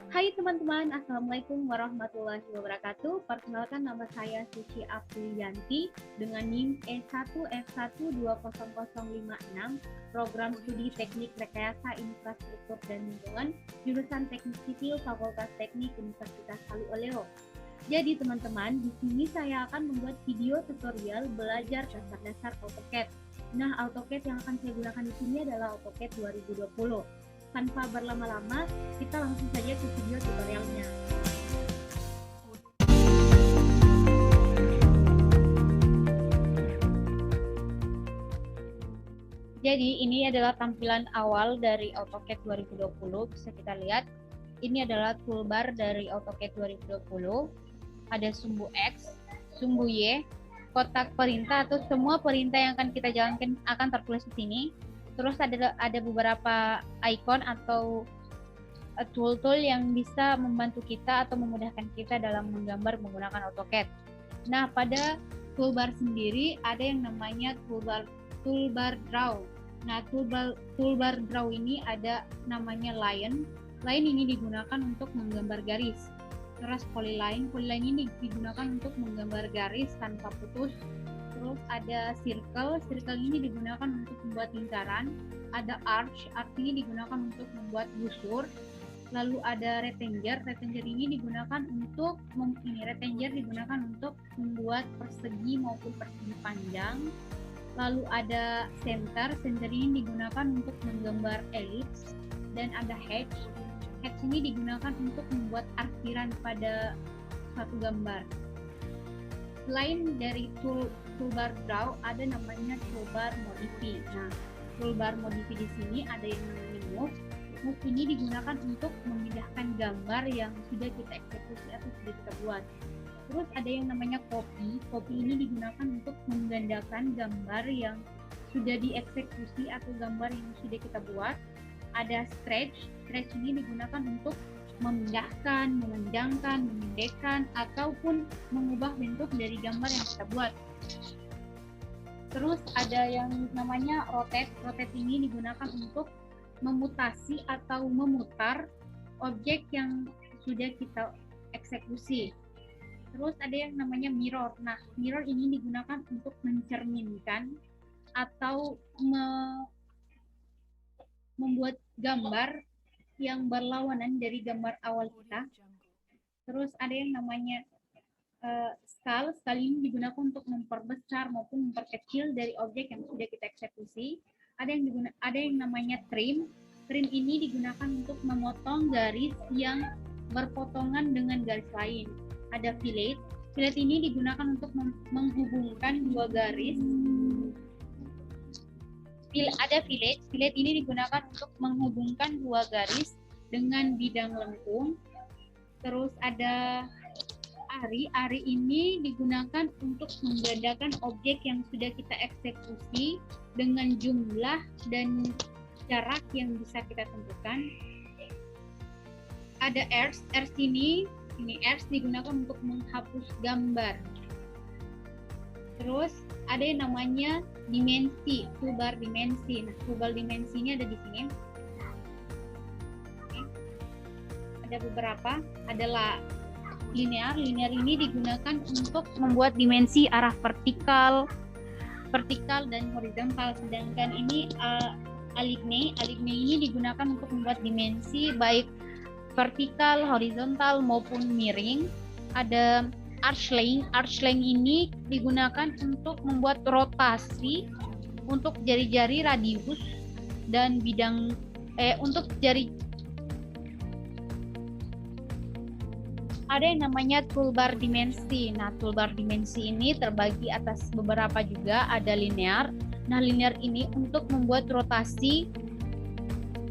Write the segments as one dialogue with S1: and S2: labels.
S1: Hai teman-teman, Assalamualaikum warahmatullahi wabarakatuh. Perkenalkan, nama saya Suci Aprilianti dengan NIM E1F1200056, Program Studi Teknik Rekayasa Infrastruktur dan Lingkungan, jurusan Teknik Sipil Fakultas Teknik Universitas Halu Oleo. Jadi teman-teman, di sini saya akan membuat video tutorial belajar dasar-dasar AutoCAD. Nah, AutoCAD yang akan saya gunakan di sini adalah AutoCAD 2020. Tanpa berlama-lama, kita langsung saja ke video tutorialnya. Jadi ini adalah tampilan awal dari AutoCAD 2020. Bisa kita lihat, ini adalah toolbar dari AutoCAD 2020. Ada sumbu X, sumbu Y, kotak perintah atau semua perintah yang akan kita jalankan akan tertulis di sini. Terus ada beberapa icon atau tool-tool yang bisa membantu kita atau memudahkan kita dalam menggambar menggunakan AutoCAD. Nah, pada toolbar sendiri ada yang namanya toolbar draw. Nah, toolbar draw ini ada namanya line. Line ini digunakan untuk menggambar garis. Terus polyline ini digunakan untuk menggambar garis tanpa putus. Terus ada circle ini digunakan untuk membuat lingkaran. Ada arch ini digunakan untuk membuat busur. Lalu ada rectangle ini digunakan untuk membuat persegi maupun persegi panjang. Lalu ada center ini digunakan untuk menggambar ellipse. Dan ada hedge ini digunakan untuk membuat arkiran pada suatu gambar. Selain dari toolbar draw, ada namanya toolbar modify. Nah, toolbar modify di sini ada yang namanya move. Move ini digunakan untuk memindahkan gambar yang sudah kita eksekusi atau sudah kita buat. Terus ada yang namanya copy. Copy ini digunakan untuk menggandakan gambar yang sudah dieksekusi atau gambar yang sudah kita buat. Ada stretch ini digunakan untuk memindahkan, memanjangkan, memendekkan, ataupun mengubah bentuk dari gambar yang kita buat. Terus ada yang namanya rotate. Rotate ini digunakan untuk memutasi atau memutar objek yang sudah kita eksekusi. Terus ada yang namanya mirror. Nah, mirror ini digunakan untuk mencerminkan atau membuat gambar yang berlawanan dari gambar awal kita. Terus ada yang namanya scale. Scale ini digunakan untuk memperbesar maupun memperkecil dari objek yang sudah kita eksekusi. Ada yang namanya trim. Trim ini digunakan untuk memotong garis yang berpotongan dengan garis lain. Ada fillet. Fillet ini digunakan untuk menghubungkan dua garis. Ada fillet ini digunakan untuk menghubungkan dua garis dengan bidang lengkung. Terus ada ari ini digunakan untuk menggandakan objek yang sudah kita eksekusi dengan jumlah dan jarak yang bisa kita tentukan. Ada erase ini erase digunakan untuk menghapus gambar. Terus ada yang namanya dimensi, toolbar dimensi. Nah, toolbar dimensi ini ada di sini. Oke. Ada beberapa, adalah linear. Linear ini digunakan untuk membuat dimensi arah vertikal dan horizontal. Sedangkan ini alignate ini digunakan untuk membuat dimensi baik vertikal, horizontal maupun miring. Ada arch length ini digunakan untuk membuat rotasi untuk jari-jari radius dan bidang untuk jari. Ada yang namanya toolbar dimensi. Nah, toolbar dimensi ini terbagi atas beberapa juga. Ada linear. Nah, linear ini untuk membuat rotasi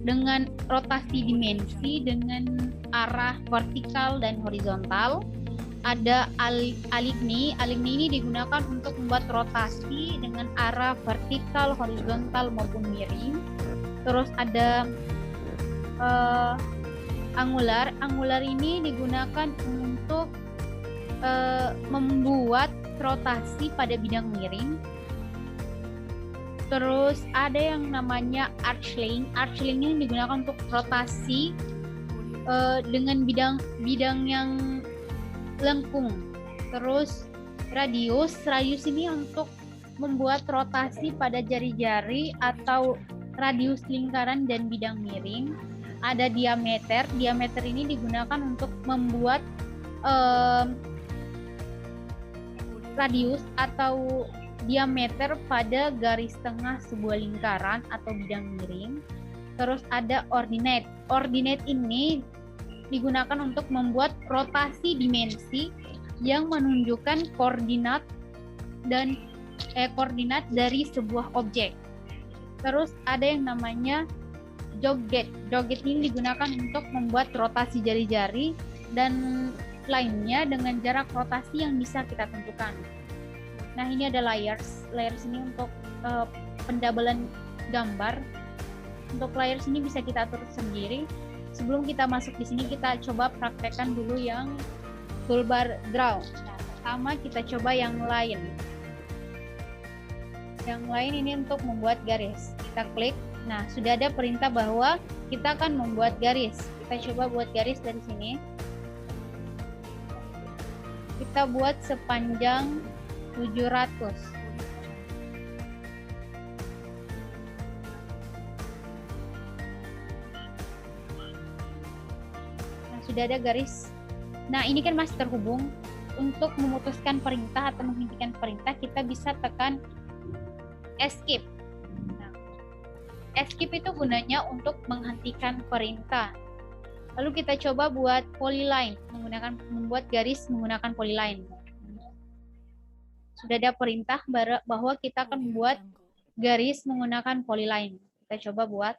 S1: dengan rotasi dimensi dengan arah vertikal dan horizontal. Ada alignate ini digunakan untuk membuat rotasi dengan arah vertikal, horizontal maupun miring. Terus ada angular ini digunakan untuk membuat rotasi pada bidang miring. Terus ada yang namanya arch length ini digunakan untuk rotasi dengan bidang yang lengkung. Terus radius ini untuk membuat rotasi pada jari-jari atau radius lingkaran dan bidang miring. Ada diameter ini digunakan untuk membuat radius atau diameter pada garis tengah sebuah lingkaran atau bidang miring. Terus ada ordinate ini digunakan untuk membuat rotasi dimensi yang menunjukkan koordinat dari sebuah objek. Terus ada yang namanya joget ini digunakan untuk membuat rotasi jari-jari dan lainnya dengan jarak rotasi yang bisa kita tentukan. Nah, ini ada layers ini untuk pendabelan gambar. Untuk layers ini bisa kita atur sendiri. Sebelum kita masuk di sini, kita coba praktekkan dulu yang toolbar draw. Nah, pertama kita coba yang line. Yang line ini untuk membuat garis. Kita klik. Nah, sudah ada perintah bahwa kita akan membuat garis. Kita coba buat garis dari sini. Kita buat sepanjang 700. Nah, sudah ada garis. Nah, ini kan masih terhubung. Untuk memutuskan perintah atau menghentikan perintah, kita bisa tekan escape. Nah, escape itu gunanya untuk menghentikan perintah. Lalu kita coba buat polyline, membuat garis menggunakan polyline. Sudah ada perintah bahwa kita akan membuat garis menggunakan polyline. Kita coba buat.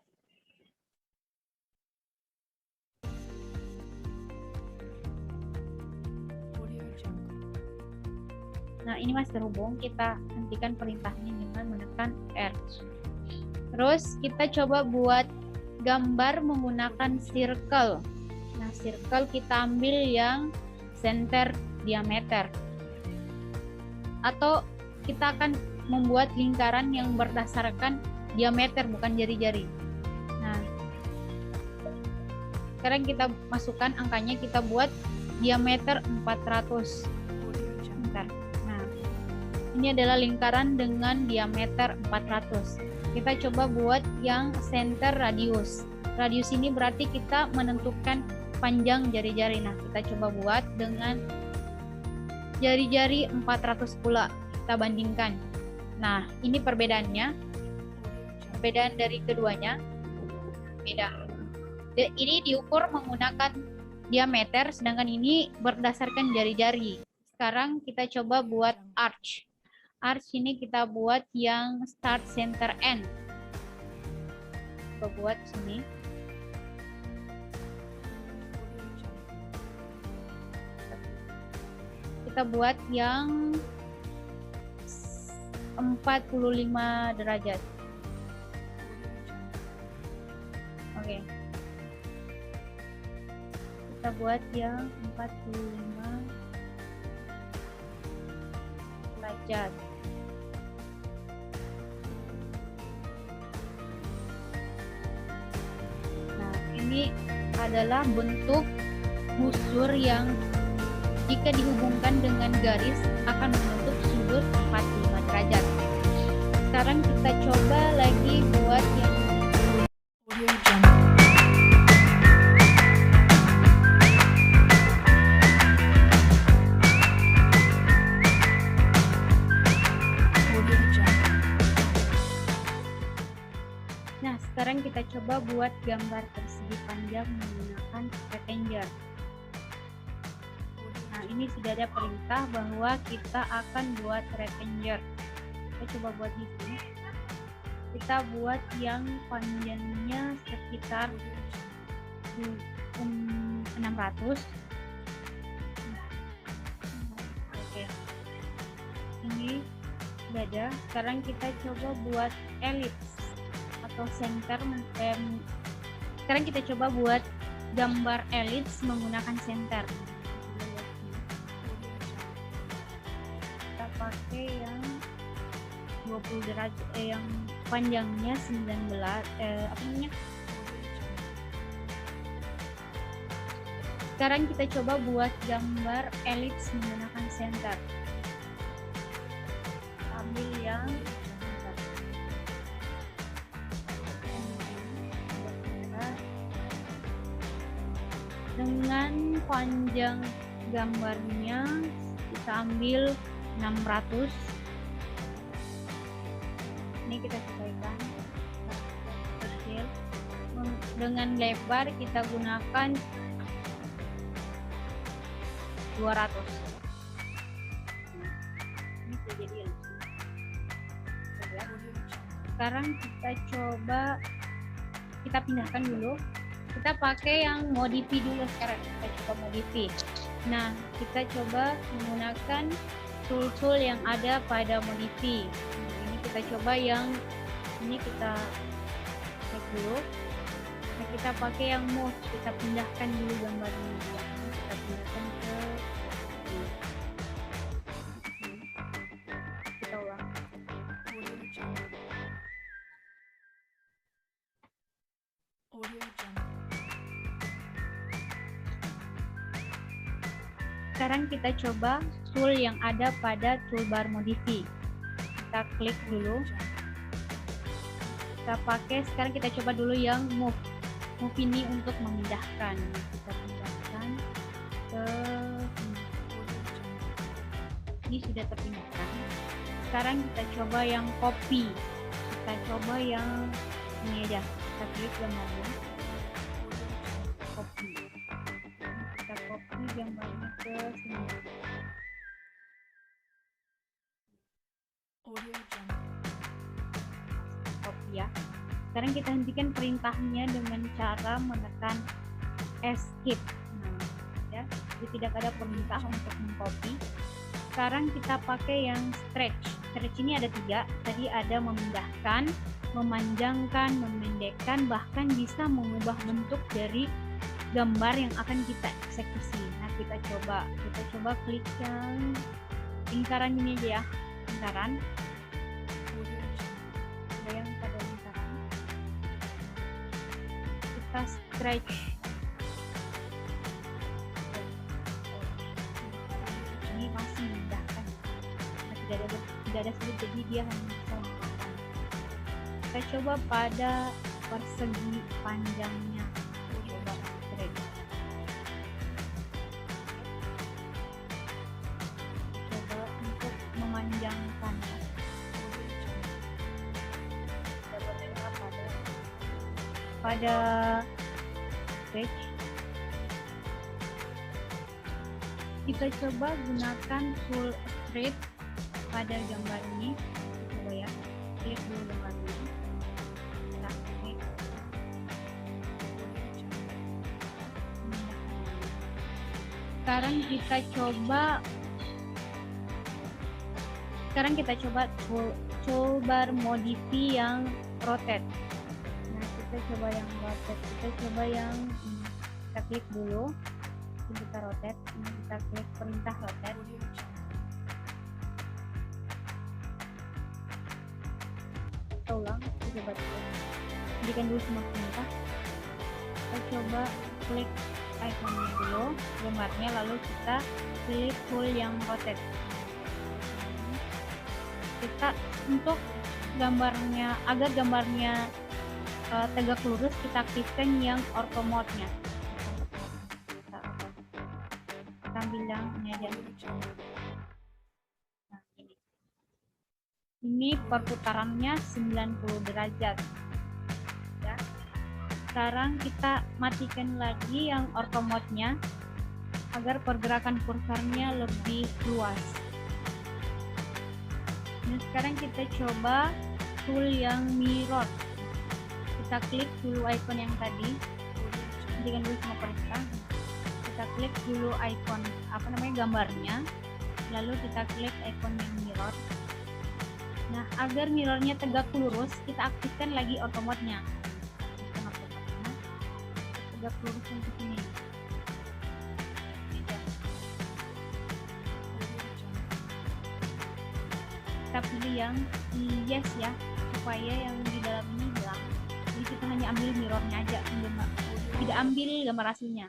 S1: Nah, ini masih terhubung. Kita hentikan perintahnya dengan menekan R. Terus kita coba buat gambar menggunakan circle. Nah, circle kita ambil yang center diameter. Atau kita akan membuat lingkaran yang berdasarkan diameter, bukan jari-jari. Nah, sekarang kita masukkan angkanya, kita buat diameter 400. Bentar. Nah, ini adalah lingkaran dengan diameter 400. Kita coba buat yang center radius. Radius ini berarti kita menentukan panjang jari-jari. Nah, kita coba buat dengan jari-jari 400 pula. Kita bandingkan. Nah, ini perbedaannya. Perbedaan dari keduanya. Beda. Ini diukur menggunakan diameter, sedangkan ini berdasarkan jari-jari. Sekarang kita coba buat arch. Arch ini kita buat yang start center end. Kita buat sini. Kita buat yang 45 derajat. Oke. Kita buat yang 45 derajat. Ini adalah bentuk busur yang jika dihubungkan dengan garis akan membentuk sudut 45 derajat. Sekarang kita coba lagi buat yang sekarang kita coba buat gambar persegi panjang menggunakan rectangle. Nah, ini sudah ada perintah bahwa kita akan buat rectangle. Kita coba buat di sini. Kita buat yang panjangnya sekitar 600. Oke. Ini sudah ada. Sekarang kita coba buat elips atau center. Sekarang kita coba buat gambar elips menggunakan center. Kita pakai yang 20 derajat, yang panjangnya 19, apa namanya? Sekarang kita coba buat gambar elips menggunakan center. Ambil yang dengan panjang gambarnya kita ambil 600. Ini kita sesuaikan kecil. Dengan lebar kita gunakan 200. Ini sudah jadi. Sekarang kita coba, kita pindahkan dulu. Kita pakai yang modify dulu sekarang. Kita coba modify. Nah, kita coba menggunakan tool-tool yang ada pada modify. Ini kita coba yang ini, kita cek dulu. Nah, kita pakai yang move, kita pindahkan dulu gambarnya. Kita pindahkan ke sini. Kita ulang. Sekarang kita coba tool yang ada pada toolbar modify. Kita klik dulu. Kita pakai, sekarang kita coba dulu yang move. Move ini untuk memindahkan. Kita pindahkan ke ini, sudah terpindahkan. Sekarang kita coba yang copy. Kita coba yang ini aja. Kita klik gambarnya. Copy. Kita copy gambarnya ke sini. Copy ya. Sekarang kita hentikan perintahnya dengan cara menekan escape. Nah, ya, jadi tidak ada perintah untuk mengcopy. Sekarang kita pakai yang stretch. Stretch ini ada 3. Tadi ada memindahkan, memanjangkan, memendekkan, bahkan bisa mengubah bentuk dari gambar yang akan kita eksekusi. Nah, kita coba klik yang lingkaran ini aja ya. Lingkaran. Ada yang pada lingkaran. Kita stretch. Ini masih memindahkan. Nah, tidak ada sudut, jadi dia hanya bisa memindahkan. Kita coba pada persegi panjangnya. Coba stretch. Coba untuk memanjangkan. Pada stretch kita coba gunakan full straight pada gambar ini. Coba ya, klik dulu gambar ini. Kita klik. Sekarang kita coba toolbar modify yang rotate. Nah, kita coba yang rotate. Kita coba yang kita klik dulu. Kita rotate. Ini kita klik perintah rotate. Kita ulang. Kita coba dulu. Hentikan dulu semua perintah. Kita coba klik ikonnya dulu, gambarnya, lalu kita klik tool yang rotate. Kita untuk gambarnya, agar gambarnya tegak lurus, kita aktifkan yang ortho mode-nya. Kita ambil yang ini aja. Nah, ini perputarannya 90 derajat. Ya. Sekarang kita matikan lagi yang ortho mode-nya agar pergerakan kursornya lebih luas. Nah, sekarang kita coba tool yang mirror. Kita klik dulu icon yang tadi. Hentikan dulu semua perintah. Kita klik dulu icon gambarnya. Lalu kita klik icon yang mirror. Nah, agar mirrornya tegak lurus, kita aktifkan lagi auto mode-nya. Tegak lurus yang ke sini. Kita pilih yang yes ya, supaya yang di dalam ini hilang. Jadi kita hanya ambil mirrornya aja, tidak ambil gambar aslinya.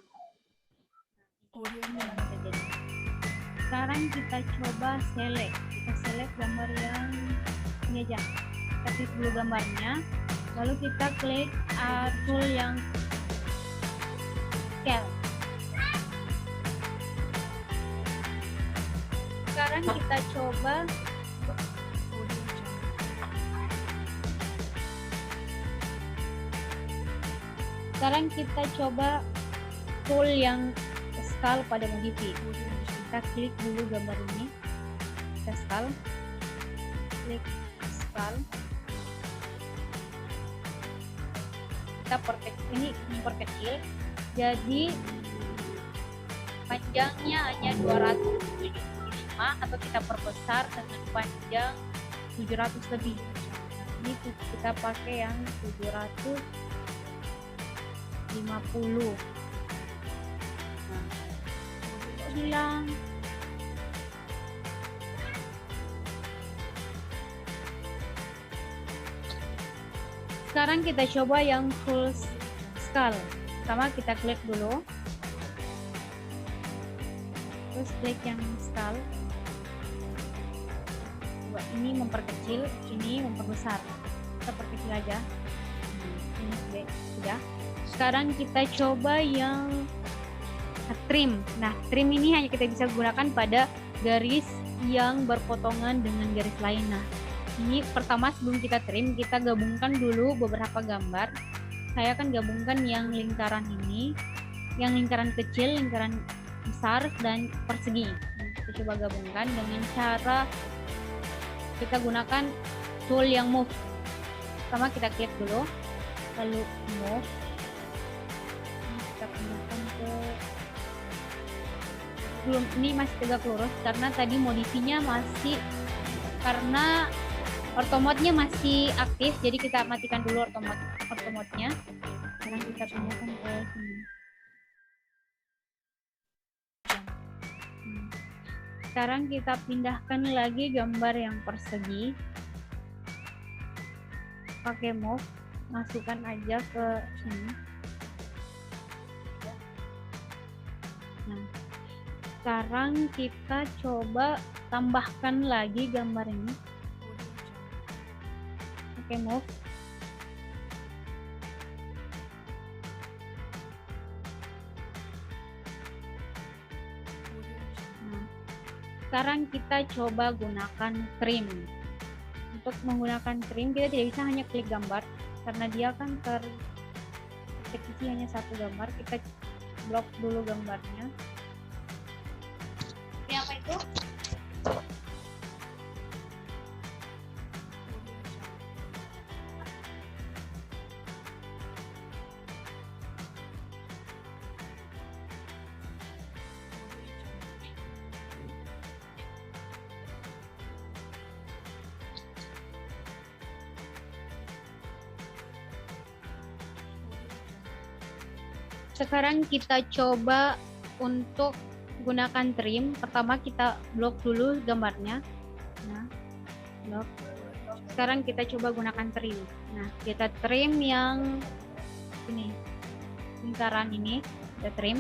S1: Sekarang kita coba select. Kita select gambar yang ini aja. Kita klik dulu gambarnya, lalu kita klik tool yang scale. Sekarang kita coba tool yang scale pada modify. Kita klik dulu gambar ini, kita scale, klik scale, kita memperkecil, jadi panjangnya hanya 275 atau kita perbesar dengan panjang 700 lebih. Ini kita pakai yang 750. Hilang. Sekarang kita coba yang full scale. Pertama kita klik dulu, terus klik yang scale. Coba ini memperkecil, ini memperbesar. Kita perkecil aja. Ini sudah. Sekarang kita coba yang trim. Nah, trim ini hanya kita bisa gunakan pada garis yang berpotongan dengan garis lain. Nah, ini pertama sebelum kita trim, kita gabungkan dulu beberapa gambar. Saya akan gabungkan yang lingkaran ini, yang lingkaran kecil, lingkaran besar, dan persegi. Kita coba gabungkan dengan cara kita gunakan tool yang move. Pertama kita klik dulu, lalu move. Kita pindahkan ke belum, ini masih tegak lurus karena tadi modifinya masih, karena ortomodnya masih aktif, jadi kita matikan dulu ortomodnya. Sekarang kita pindahkan ke sini. Sekarang kita pindahkan lagi gambar yang persegi, pakai move, masukkan aja ke sini. Nah, sekarang kita coba tambahkan lagi gambar ini. Oke, move. Nah, sekarang kita coba gunakan trim. Untuk menggunakan trim kita tidak bisa hanya klik gambar karena dia kan terdeteksi hanya satu gambar. Kita blok dulu gambarnya. Ini apa itu? Sekarang kita coba untuk gunakan trim. Pertama kita blok dulu gambarnya. Nah, blok. Sekarang kita coba gunakan trim. Nah, kita trim yang ini, lingkaran ini, kita trim.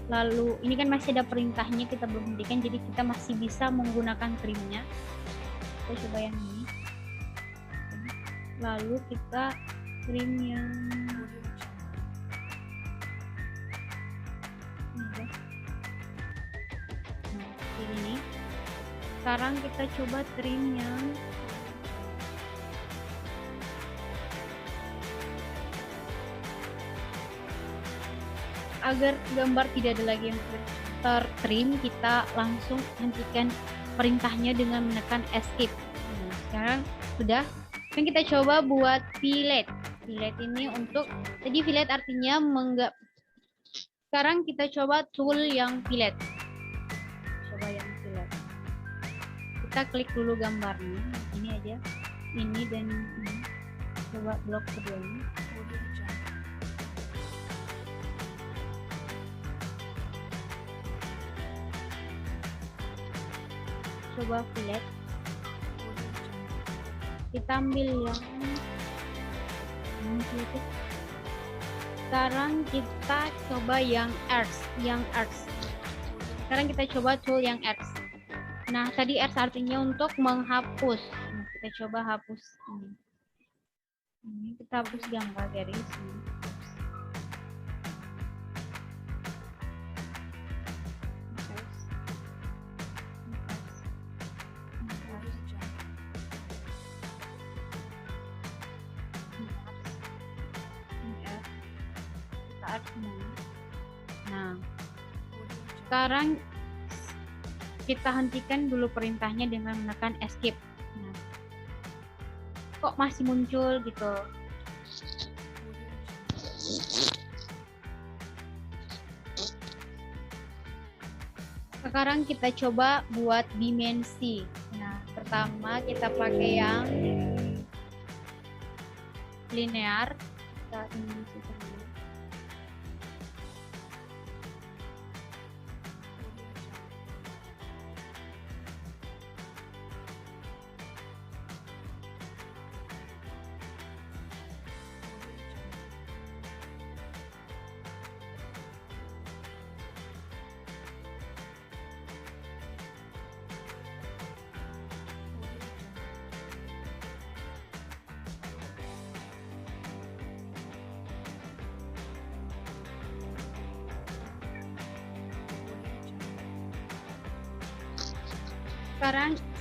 S1: Lalu ini kan masih ada perintahnya, kita belum hentikan, jadi kita masih bisa menggunakan trimnya. Kita coba yang ini. Lalu kita trim yang ini. Sekarang kita coba trim yang agar gambar tidak ada lagi yang tertrim, kita langsung hentikan perintahnya dengan menekan escape. Nah, sekarang sudah. Sekarang kita coba buat fillet. Fillet ini untuk, tadi fillet artinya sekarang kita coba tool yang fillet. Coba yang fillet. Kita klik dulu gambarnya, ini aja, ini dan ini. Coba blok keduanya. Coba fillet. Kita ambil yang ini, Sekarang kita coba yang Earth. Sekarang kita coba tool yang Earth. Nah, tadi Earth artinya untuk menghapus. Nah, kita coba hapus ini. Ini kita hapus gambar garis ini. Nah, sekarang kita hentikan dulu perintahnya dengan menekan escape. Nah, kok masih muncul gitu? Sekarang kita coba buat dimensi. Nah, pertama kita pakai yang linear. Kita dimensi dulu.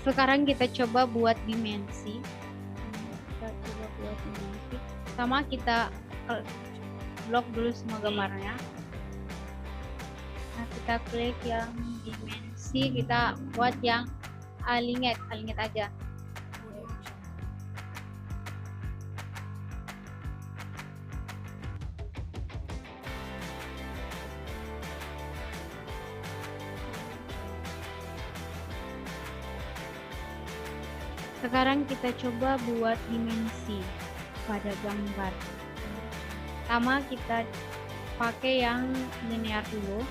S1: Sekarang kita coba buat dimensi. Sama kita blok dulu semua gambarnya. Nah, kita klik yang dimensi, kita buat yang alignate aja. Sekarang kita coba buat dimensi pada gambar. Pertama kita pakai yang linear dulu.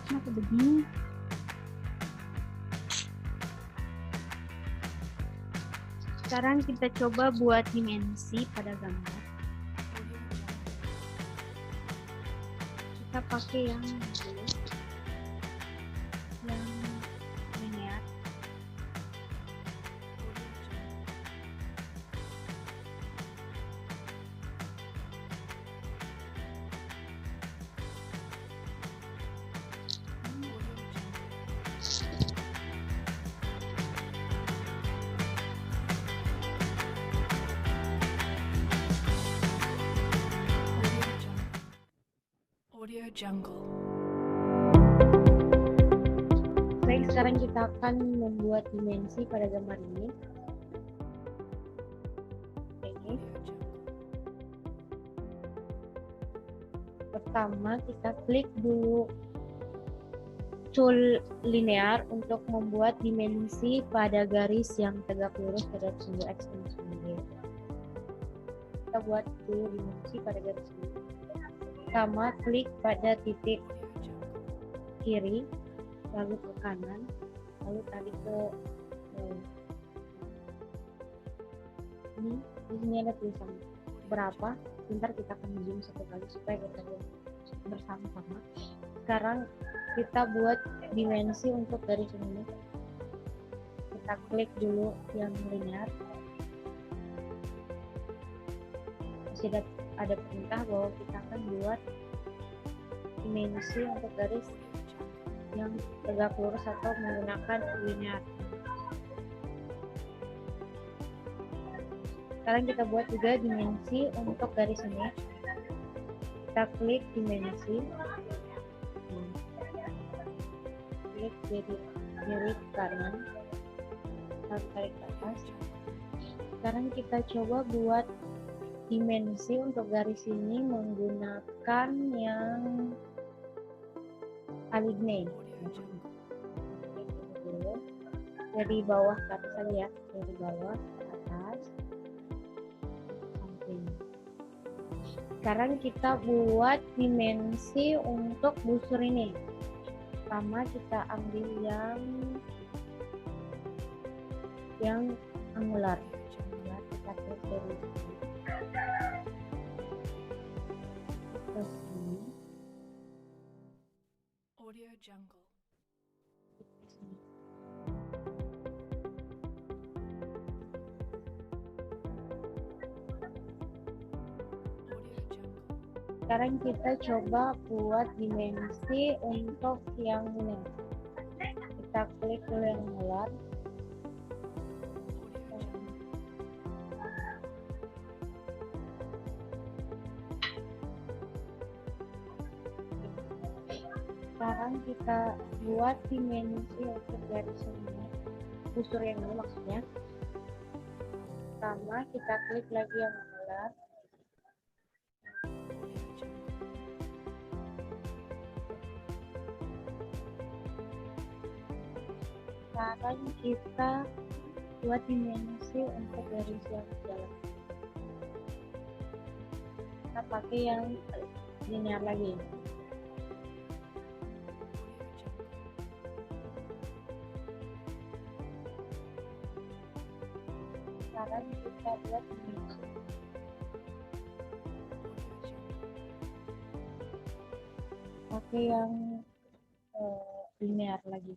S1: Kenapa begini? Sekarang kita coba buat dimensi pada gambar. Kita pakai yang dulu, yang linear.
S2: Audio Jungle.
S1: Baik, sekarang kita akan membuat dimensi pada gambar ini. Ini. Pertama kita klik dulu tool linear untuk membuat dimensi pada garis yang tegak lurus terhadap sumbu X dan sumbu Y. Kita buat dulu dimensi pada garis ini. Pertama klik pada titik kiri, lalu ke kanan, lalu tarik ke bawah. Ini di sini ada tulisan berapa. Sebentar kita akan zoom satu kali supaya kita lihat bersama-sama. Sekarang kita buat dimensi untuk garis ini. Kita klik dulu yang linear. Masih ada perintah bahwa kita akan buat dimensi untuk garis yang tegak lurus atau menggunakan linear. Sekarang kita buat juga dimensi untuk garis ini. Kita klik dimensi, klik jadi kiri kanan, lalu tarik ke atas. Sekarang kita coba buat dimensi untuk garis ini menggunakan yang alignate. Dari bawah ke atas saja ya, dari bawah ke atas samping. Sekarang kita buat dimensi untuk busur ini. Pertama kita ambil yang angular. Kita klik dari sini ke sini.
S2: Audio Jungle.
S1: Sekarang kita coba buat dimensi untuk yang ini. Kita klik dulu yang angular. Sekarang kita buat dimensi untuk garis ini, busur yang ini maksudnya. Pertama kita klik lagi yang angular. Sekarang kita buat dimensi untuk garis yang jalan. Kita pakai yang linear lagi. Sekarang kita buat dimensi. Pakai yang linear lagi.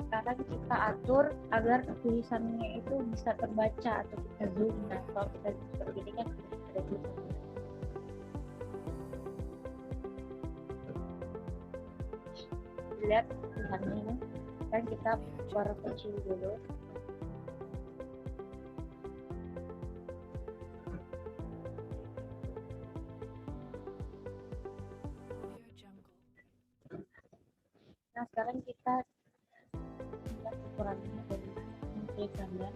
S1: Sekarang kita atur agar tulisannya itu bisa terbaca atau kita zoom. Nah, kalau kita zoom seperti ini kan ada tulisannya. Lihat tulisannya. Sekarang kita perkecil dulu. Nah, sekarang kita lihat ukurannya dari klik kanan,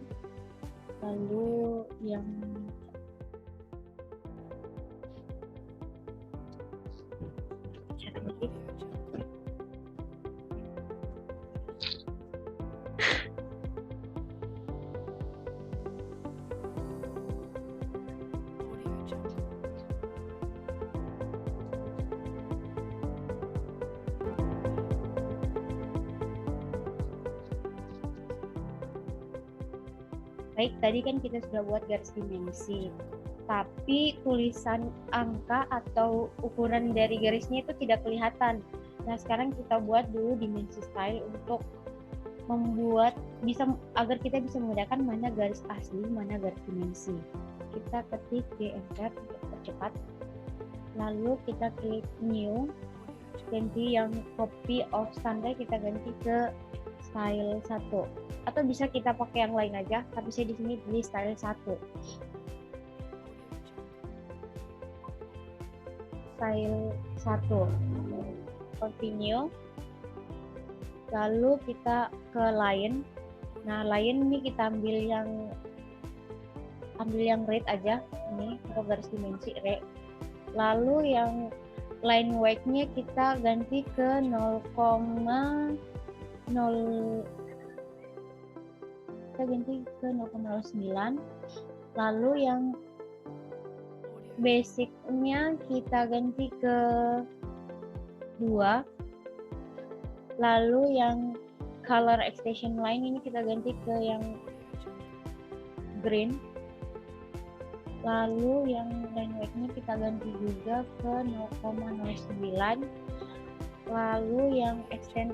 S1: lalu yang cantik. Baik, tadi kan kita sudah buat garis dimensi, tapi tulisan angka atau ukuran dari garisnya itu tidak kelihatan. Nah, sekarang kita buat dulu dimensi style untuk membuat agar kita bisa membedakan mana garis asli, mana garis dimensi. Kita ketik di enter untuk percepat. Lalu kita klik new, ganti yang copy of standard, kita ganti ke style 1. Atau bisa kita pakai yang lain aja, tapi saya di sini pilih style 1. Style 1. Continue. Lalu kita ke line. Nah, line ini kita ambil yang red aja, ini untuk garis dimensi red. Lalu yang line weight-nya kita ganti ke 0,0, kita ganti ke 0,09. Lalu yang basic-nya kita ganti ke 2. Lalu yang color extension line ini kita ganti ke yang green. Lalu yang line weight-nya kita ganti juga ke 0,09. Lalu yang extend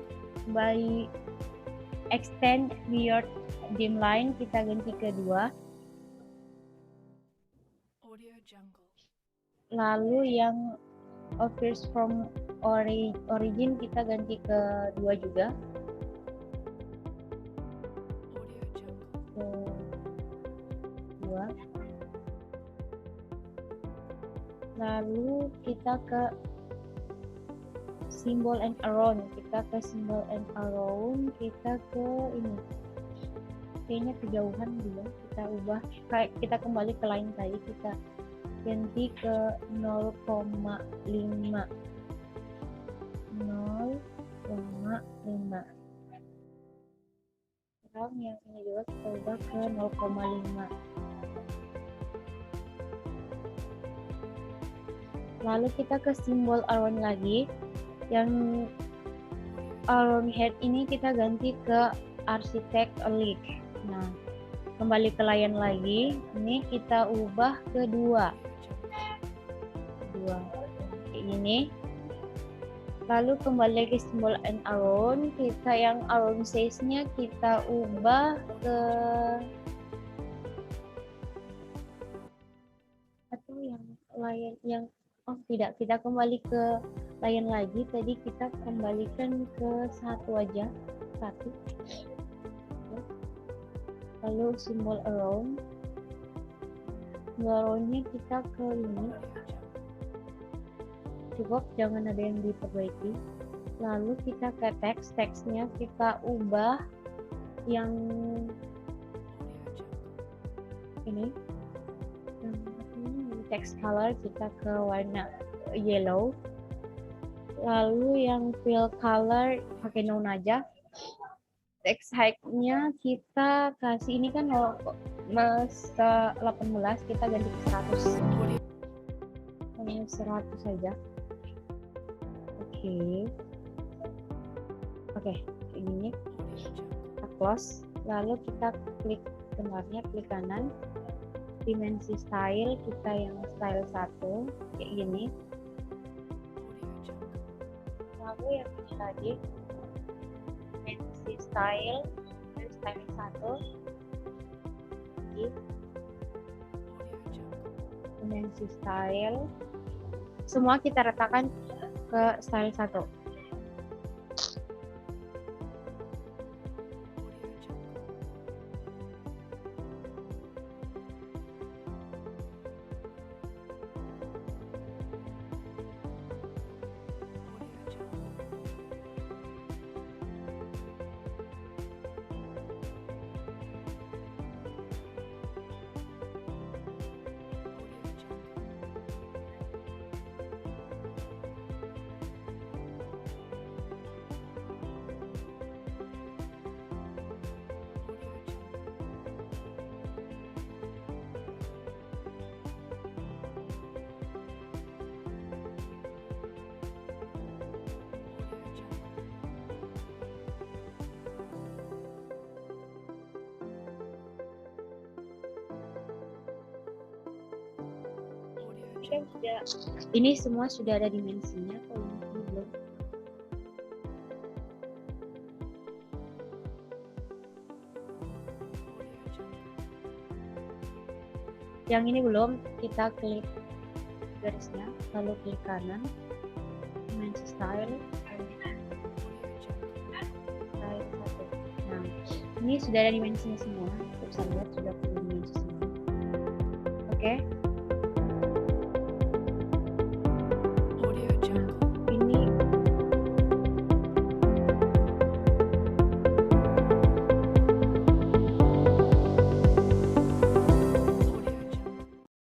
S1: beyond dim line kita ganti ke 2. Lalu yang appears from origin kita ganti ke 2 juga. Ke 2. Lalu kita ke symbol and around, kita ke ini. Kayaknya kejauhan dia, kita ubah, kita kembali ke line tadi, kita ganti ke 0,5. Sekarang yang ini juga kita ubah ke 0,5. Lalu kita ke simbol around lagi. Yang around head ini kita ganti ke arsitek elite. Nah, kembali ke layar lagi. Ini kita ubah ke dua kayak gini. Lalu kembali ke simbol and around. Kita yang around size-nya kita ubah ke atau yang layar yang tidak, kita kembali ke layar lagi. Tadi kita kembalikan ke satu aja, satu. Lalu simbol around, around-nya kita ke ini, cukup, jangan ada yang diperbaiki. Lalu kita ke teksnya kita ubah yang ini, text color kita ke warna yellow. Lalu yang fill color pakai none aja. Text height-nya kita kasih, ini kan 18, kita ganti ke 100. Hanya 100 saja. Oke, ini kita close. Lalu kita klik gambarnya, klik kanan. Dimensi style kita yang style 1 kayak gini. Lalu yang ini lagi dimensi style 1 dimensi style, semua kita ratakan ke style 1. Kan sudah, ini semua sudah ada dimensinya. Kalau ini belum. Yang ini belum, kita klik garisnya, lalu klik kanan, dimensi style 1. Nah, ini sudah ada dimensinya semua. Bisa lihat sudah punya dimensi semua. Oke.